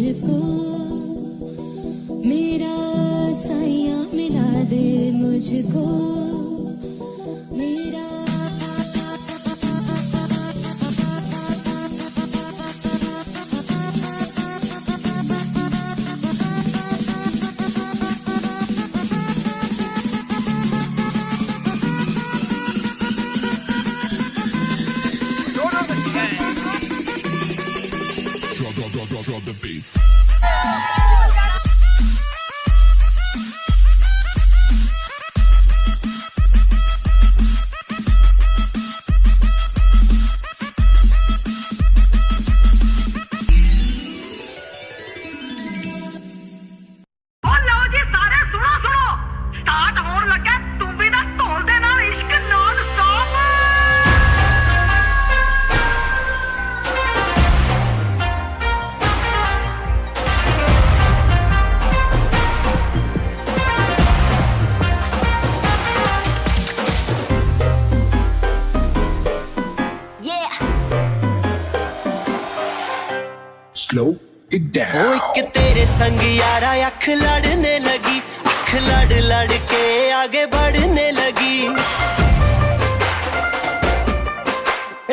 मुझको, मेरा साया मिला दे मुझको, मेरा drop the bass. Slow it down. ओ एक तेरे संग यारा अख लड़ने लगी, अख लड़ लड़ के आगे बढ़ने लगी।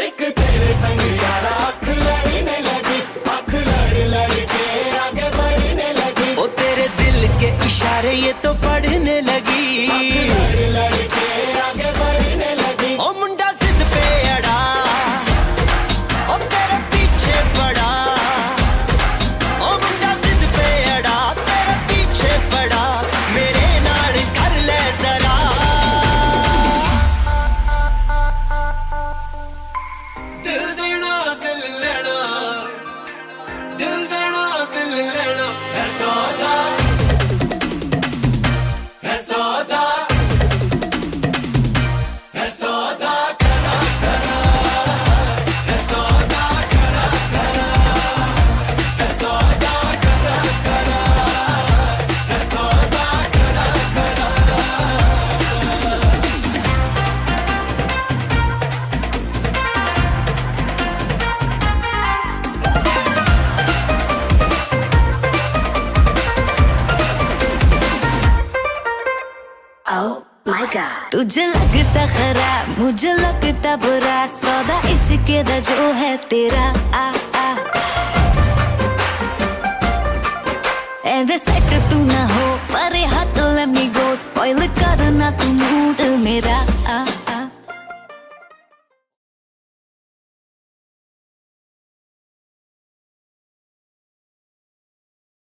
एक तेरे संग यारा अख लड़ने लगी, अख लड़ लड़ के आगे बढ़ने लगी। ओ तेरे दिल के इशारे ये तो पढ़ने लगी, लड़ लड़ के आगे बढ़ने लगी। ओ मुंडा जिद पे अड़ा, ओ तेरे पीछे पड़ा। ओ मुंडा जिद पे अड़ा, तेरे पीछे पड़ा। मेरे नाल कर ले जरा। दिल देना दिल लेना, दिल देना दिल लेना। है सौदा, है सौदा, है सौदा करा करा, है सौदा करा करा, है सौदा करा करा, है सौदा करा करा। Oh my God, तुझे लगता खराब, मुझे लगता बुरा, सौदा इश्क दा जो है तेरा। आ आ एंड सेट तू ना हो, परे हट let me go, स्पॉइल करना तू मूड मेरा।